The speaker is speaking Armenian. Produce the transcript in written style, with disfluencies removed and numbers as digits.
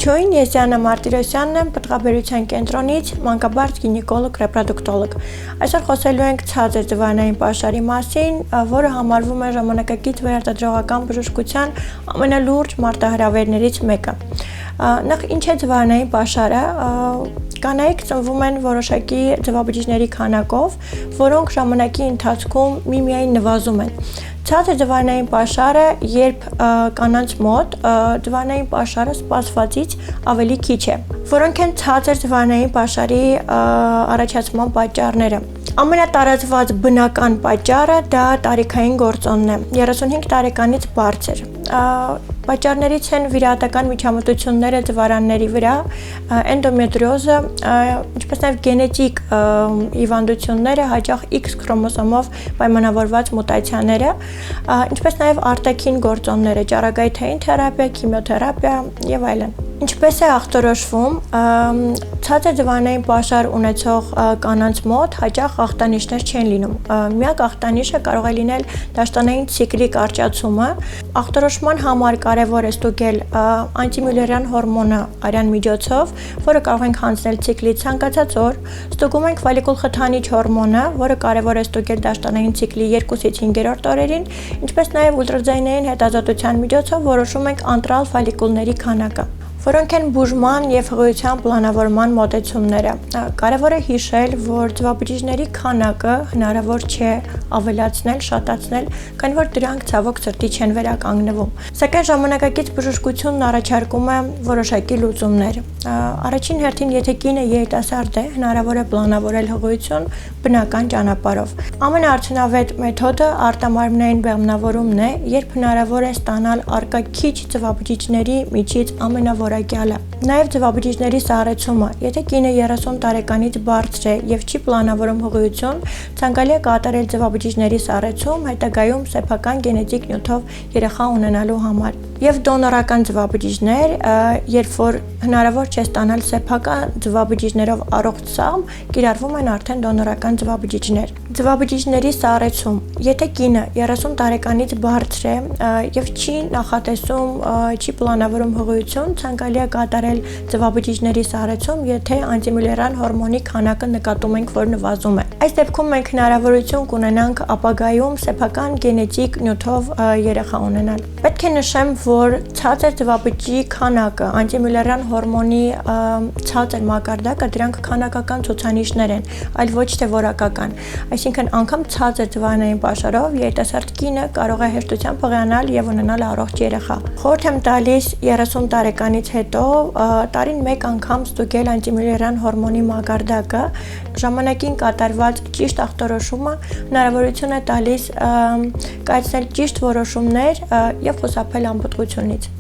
Ողջույն, ես Յաննա Մարտիրոսյանն եմ, Պտղաբերության կենտրոնից, մանկաբարձ գինեկոլոգ, ռեպրոդուկտոլոգ։ Այսօր խոսելու ենք ցածր ձվայնային պաշարի մասին, որը համարվում է ժամանակակից վերարտադրողական բժշկության ամենալուրջ մարտահրավերներից մեկը։ Նախ ինչ է ձվայնային պաշարը, կանայք ծնվում են որոշակի ձվաբջիջների քանակով, որոնք ժամանակի ընթացքում միմիայն նվազում են։ Ցածր ձվայնային պաշարը, երբ կանանց մոտ ձվայնային պաշարը սպասվածից ավելի քիչ է, որոնք են ցածր ձվայնային պաշարի առաջացման պատճառները։ Ամենատարածված բնական պատճառը դա տարիքային գործոնն է, 35 տարեկանից բարձր։ Պատճառներից են վիրահատական միջամտությունները ձվարանների վրա, էնդոմետրիոզը, ինչպես նաև գենետիկ հիվանդությունները, հաճախ X քրոմոսոմով պայմանավորված մուտացիաները, ինչպես նաև արտաքին գործոնները, ճառագայթային թերապիա, քիմիոթերապիա եւ այլն։ Ինչպես է ախտորոշվում, ցածր ձվայնային պաշար ունեցող կանանց մոտ հաճախ ախտանիշներ չեն լինում։ Միակ ախտանիշը կարող է լինել դաշտանային ցիկլի կարճացումը։ Ախտորոշման համար կարևոր է ստուգել անտիմյուլերյան հորմոնը արյան միջոցով, որը կարող ենք հանձնել ցիկլի ցանկացած օր։ Ստուգում ենք ֆոլիկուլ խթանիչ հորմոնը, որը կարևոր է ստուգել դաշտանային ցիկլի 2-ից 5-րդ օրերին, ինչպես նաև ուլտրաձայնային հետազոտության միջոցով որոշում ենք անտրալ ֆոլիկուլների քանակը, որոնք են բուժման և հղիության պլանավորման մոտեցումները։ Կարևոր է հիշել, որ ձվաբջիջների քանակը հնարավոր չէ ավելացնել, շատացնել, քանի որ դրանք ցավոք սրտի չեն վերականգնվում։ Սակայն ժամանակակից բժշկությունն առաջարկում է որոշակի լուծումներ։ Առաջին հերթին, եթե կինը երիտասարդ է, հնարավոր է պլանավորել հղիություն բնական ճանապարհով։ Ամենաարդյունավետ մեթոդը արտամարմնային բեղմնավորումն է, երբ հնարավոր է ստանալ առկա քիչ ձվաբջիջների միջից ամենաորակյալը։ Նաև ձվաբջիջների սառեցումը, եթե կինը 30 տարեկանից բարձր է և չի պլանավորում հղիություն, ցանկալի է կատարել ձվաբջիջների սառեցում, հետագայում սեփական գենետիկ նյութով երեխա ունենալու համար։ Եվ դոնորական ձվաբջիջներ, երբ որ հնարավոր չէ ստանալ սեփական ձվաբջիջներով առողջ սաղմ, կիրառվում են արդեն դոնորական ձվաբջիջներ։ Ձվաբջիջների սառեցում, եթե կինը 30 տարեկանից բարձր է և չի նախատեսում, չի պլանավորում հղիություն, ցանկալի է կատարել ձվաբջիջների սառեցում, եթե անտիմյուլերյան հորմոնի քանակը նկատում ենք, որ նվազում է։ Այս դեպքում մենք հնարավորություն կունենանք ապագայում սեփական գենետիկ նյութով երեխա ունենալ։ Պետք է նշեմ, որ ցածր ձվաբջիջի քանակը, անտիմյուլերյան հորմոնի ցածր մակարդակը դրանք քանակական ցուցանիշներ են, այլ ոչ թե որակական։ Այսինքն անգամ ցածր ձվայնային պաշարով երիտասարդ կինը կարող է հեշտությամբ հղիանալ եւ ունենալ առողջ երեխա։ Խորհուրդ եմ տալիս 30 տարեկանից հետո տարին մեկ անգամ ստուգել անտիմյուլերյան հորմոնի մակարդակը, ժամանակին կատարված ճիշտ ախտորոշումը հնարավորություն է տալիս կայացնել ճիշտ որոշումներ եւ խուսափել անպտղությունից։